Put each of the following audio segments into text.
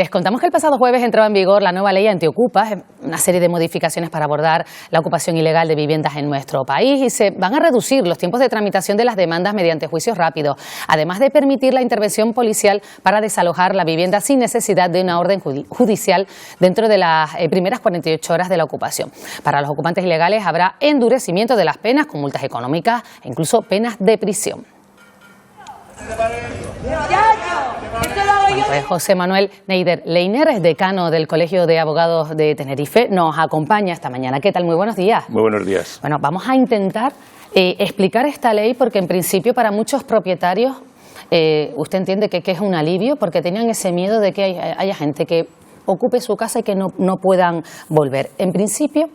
Les contamos que el pasado jueves entraba en vigor la nueva ley antiocupas, una serie de modificaciones para abordar la ocupación ilegal de viviendas en nuestro país, y se van a reducir los tiempos de tramitación de las demandas mediante juicios rápidos, además de permitir la intervención policial para desalojar la vivienda sin necesidad de una orden judicial dentro de las primeras 48 horas de la ocupación. Para los ocupantes ilegales habrá endurecimiento de las penas con multas económicas e incluso penas de prisión. Pues José Manuel Neider Leiner es decano del Colegio de Abogados de Tenerife, nos acompaña esta mañana. ¿Qué tal? Muy buenos días. Muy buenos días. Bueno, vamos a intentar explicar esta ley porque en principio para muchos propietarios usted entiende que es un alivio porque tenían ese miedo de que haya gente que ocupe su casa y que no puedan volver. En principio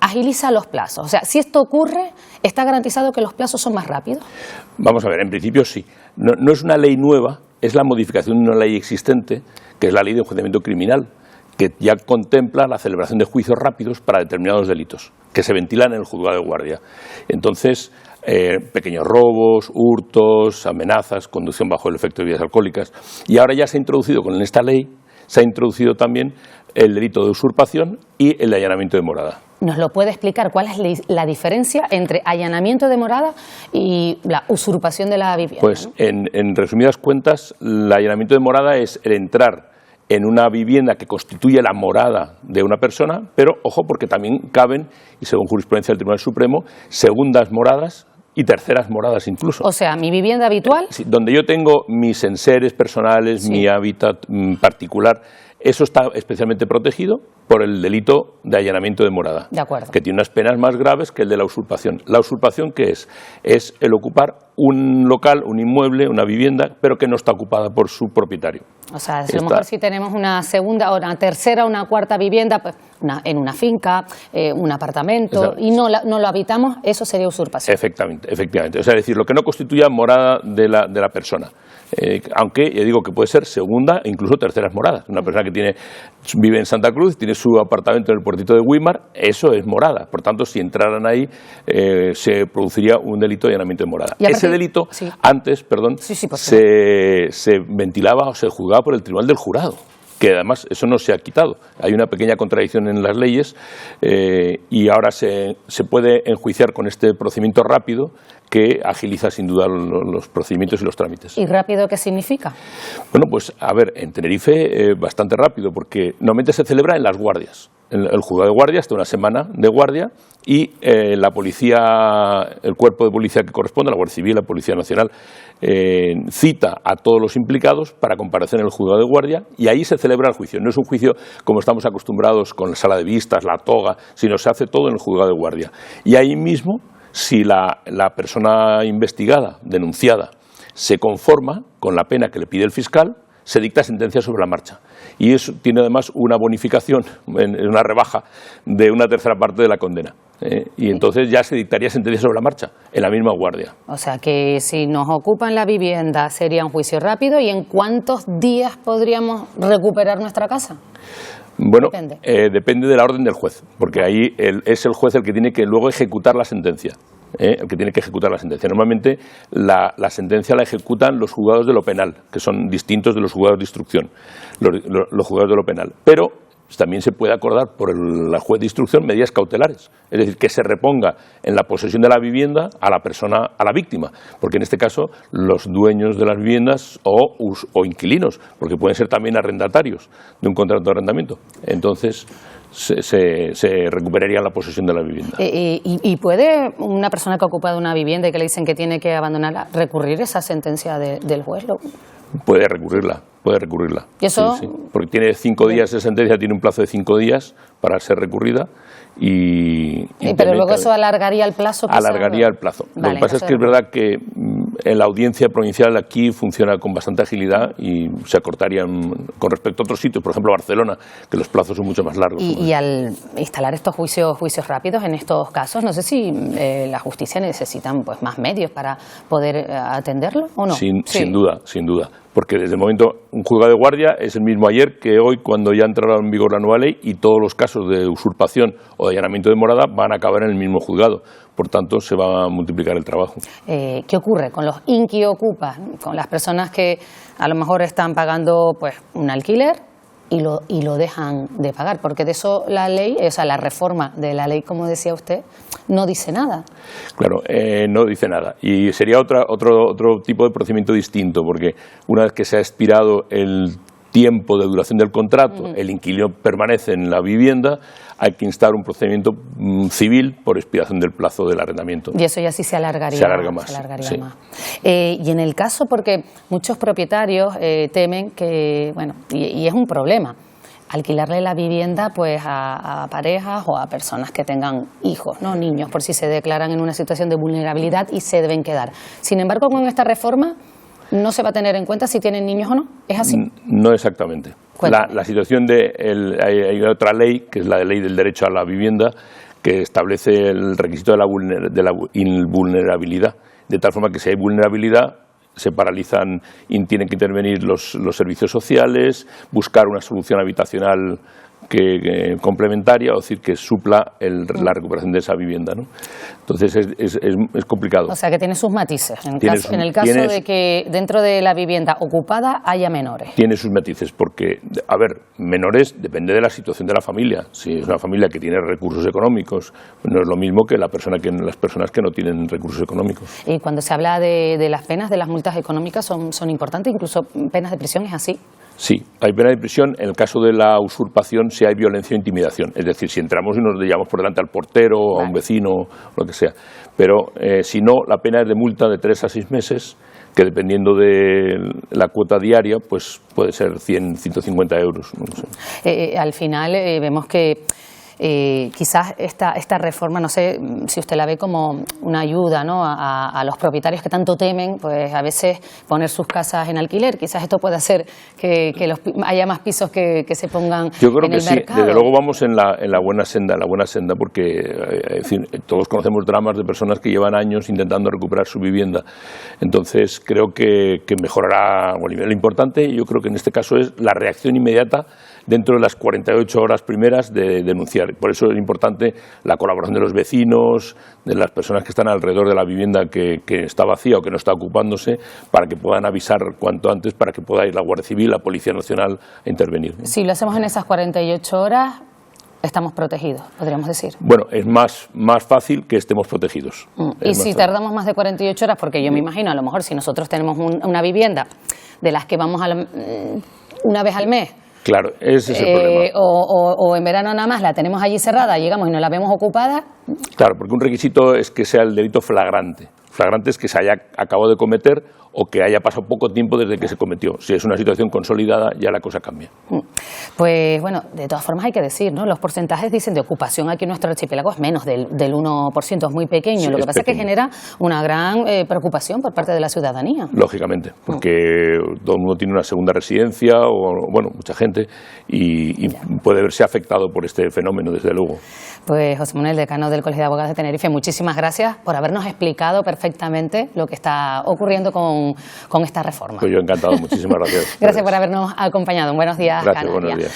agiliza los plazos. O sea, si esto ocurre, ¿está garantizado que los plazos son más rápidos? Vamos a ver, en principio sí. No es una ley nueva, es la modificación de una ley existente, que es la ley de enjuiciamiento criminal, que ya contempla la celebración de juicios rápidos para determinados delitos, que se ventilan en el juzgado de guardia. Entonces, pequeños robos, hurtos, amenazas, conducción bajo el efecto de bebidas alcohólicas. Y ahora ya se ha introducido con esta ley, se ha introducido también el delito de usurpación y el de allanamiento de morada. ¿Nos lo puede explicar cuál es la diferencia entre allanamiento de morada y la usurpación de la vivienda? Pues en resumidas cuentas, el allanamiento de morada es el entrar en una vivienda que constituye la morada de una persona, pero ojo porque también caben, y según jurisprudencia del Tribunal Supremo, segundas moradas y terceras moradas incluso. O sea, mi vivienda habitual. Sí, donde yo tengo mis enseres personales, sí, mi hábitat particular, eso está especialmente protegido por el delito de allanamiento de morada, de acuerdo, que tiene unas penas más graves que el de la usurpación. ¿La usurpación qué es? Es el ocupar un local, un inmueble, una vivienda, pero que no está ocupada por su propietario. O sea, a lo mejor si tenemos una segunda, o una tercera, o una cuarta vivienda, pues en una finca, un apartamento, y no lo habitamos, eso sería usurpación. Efectivamente. O sea, es decir, lo que no constituya morada de la persona. Aunque, ya digo, que puede ser segunda e incluso terceras moradas. Una persona que vive en Santa Cruz, tiene su apartamento en el puertito de Güímar, eso es morada. Por tanto, si entraran ahí, se produciría un delito de allanamiento de morada. Ese delito, sí, antes, se ventilaba o se juzgaba por el Tribunal del Jurado, que además eso no se ha quitado. Hay una pequeña contradicción en las leyes y ahora se puede enjuiciar con este procedimiento rápido que agiliza sin duda los procedimientos y los trámites. ¿Y rápido qué significa? Bueno, pues a ver, en Tenerife bastante rápido, porque normalmente se celebra en las guardias. El juzgado de guardia está una semana de guardia y la policía, el cuerpo de policía que corresponde, la Guardia Civil, la Policía Nacional, cita a todos los implicados para comparecer en el juzgado de guardia y ahí se celebra el juicio. No es un juicio como estamos acostumbrados con la sala de vistas, la toga, sino se hace todo en el juzgado de guardia. Y ahí mismo, si la persona investigada, denunciada, se conforma con la pena que le pide el fiscal, se dicta sentencia sobre la marcha. Y eso tiene además una bonificación, una rebaja de una tercera parte de la condena. Y entonces ya se dictaría sentencia sobre la marcha, en la misma guardia. O sea que si nos ocupan la vivienda sería un juicio rápido. ¿Y en cuántos días podríamos recuperar nuestra casa? Bueno, depende de la orden del juez, porque ahí es el juez el que tiene que luego ejecutar la sentencia. El que tiene que ejecutar la sentencia. Normalmente la sentencia la ejecutan los juzgados de lo penal, que son distintos de los juzgados de instrucción, los juzgados de lo penal. Pero también se puede acordar por la juez de instrucción medidas cautelares, es decir, que se reponga en la posesión de la vivienda a la persona, a la víctima, porque en este caso los dueños de las viviendas o inquilinos, porque pueden ser también arrendatarios de un contrato de arrendamiento. Entonces se recuperaría la posesión de la vivienda. ¿Y puede una persona que ha ocupado una vivienda y que le dicen que tiene que abandonarla recurrir esa sentencia del juez? Puede recurrirla. ¿Y eso? Sí. Porque tiene 5 días de sentencia, tiene un plazo de 5 días para ser recurrida pero luego eso alargaría el plazo. Alargaría el plazo. Lo que pasa es que es verdad que en la audiencia provincial aquí funciona con bastante agilidad y se acortarían con respecto a otros sitios, por ejemplo Barcelona, que los plazos son mucho más largos. Y al instalar estos juicios rápidos en estos casos, no sé si la justicia necesitan pues más medios para poder atenderlo o no. Sin duda. Porque desde el momento, un juzgado de guardia es el mismo ayer que hoy, cuando ya entrará en vigor la nueva ley, y todos los casos de usurpación o de allanamiento de morada van a acabar en el mismo juzgado. Por tanto, se va a multiplicar el trabajo. ¿Qué ocurre con los inquiocupas, con las personas que a lo mejor están pagando pues un alquiler y lo dejan de pagar, porque de eso la ley, o sea, la reforma de la ley, como decía usted, no dice nada. Claro, no dice nada. Y sería otro tipo de procedimiento distinto, porque una vez que se ha expirado el tiempo de duración del contrato, el inquilino permanece en la vivienda, hay que instar un procedimiento civil por expiración del plazo del arrendamiento. Y eso ya sí se alargaría. Se alarga más. Sí. Y en el caso, porque muchos propietarios temen que, bueno, y es un problema, alquilarle la vivienda pues a parejas o a personas que tengan hijos, no niños, por si se declaran en una situación de vulnerabilidad y se deben quedar. Sin embargo, con esta reforma no se va a tener en cuenta si tienen niños o no. ¿Es así? No exactamente. La situación hay otra ley, que es la ley del derecho a la vivienda, que establece el requisito de la invulnerabilidad, de tal forma que si hay vulnerabilidad se paralizan y tienen que intervenir los servicios sociales, buscar una solución habitacional complementaria, o decir, que supla la recuperación de esa vivienda, ¿no? Entonces es complicado. O sea, que tiene sus matices. En el caso de que dentro de la vivienda ocupada haya menores. Tiene sus matices, porque, a ver, menores depende de la situación de la familia. Si es una familia que tiene recursos económicos, no es lo mismo que las personas que no tienen recursos económicos. Y cuando se habla de las penas, de las multas económicas, son importantes, incluso penas de prisión, ¿es así? Sí, hay pena de prisión en el caso de la usurpación si hay violencia o intimidación. Es decir, si entramos y nos llevamos por delante al portero o a un vecino, o lo que sea. Pero si no, la pena es de multa de 3 a 6 meses, que dependiendo de la cuota diaria, pues puede ser 100, 150 euros. No sé. Al final vemos que quizás esta reforma, no sé si usted la ve como una ayuda, ¿no?, a los propietarios que tanto temen pues a veces poner sus casas en alquiler. Quizás esto puede hacer que haya más pisos que se pongan en el mercado. Yo creo que sí, desde luego vamos en la buena senda, porque en fin, todos conocemos dramas de personas que llevan años intentando recuperar su vivienda. Entonces creo que mejorará a nivel. Lo importante, yo creo que en este caso, es la reacción inmediata dentro de las 48 horas primeras de denunciar. Por eso es importante la colaboración de los vecinos, de las personas que están alrededor de la vivienda que está vacía o que no está ocupándose, para que puedan avisar cuanto antes, para que pueda ir la Guardia Civil, la Policía Nacional a intervenir, ¿no? Si lo hacemos en esas 48 horas, estamos protegidos, podríamos decir. Bueno, es más fácil que estemos protegidos. Y si tardamos más de 48 horas, porque yo me imagino, a lo mejor si nosotros tenemos una vivienda de las que vamos una vez al mes. Claro, ese es el problema. O en verano nada más la tenemos allí cerrada, llegamos y no la vemos ocupada. Claro, porque un requisito es que sea el delito flagrante. Flagrante es que se haya acabado de cometer o que haya pasado poco tiempo desde que se cometió. Si es una situación consolidada, ya la cosa cambia. Pues bueno, de todas formas hay que decir, ¿no? Los porcentajes dicen de ocupación aquí en nuestro archipiélago es menos del 1%, es muy pequeño. Sí, lo que pasa es que genera una gran preocupación por parte de la ciudadanía. Lógicamente, porque todo el mundo tiene una segunda residencia, o bueno, mucha gente, y puede verse afectado por este fenómeno, desde luego. Pues José Manuel, decano del Colegio de Abogados de Tenerife, muchísimas gracias por habernos explicado perfectamente lo que está ocurriendo con esta reforma. Pues yo encantado, muchísimas gracias. Gracias por habernos acompañado. Buenos días, Gracias, Canarias. buenos días.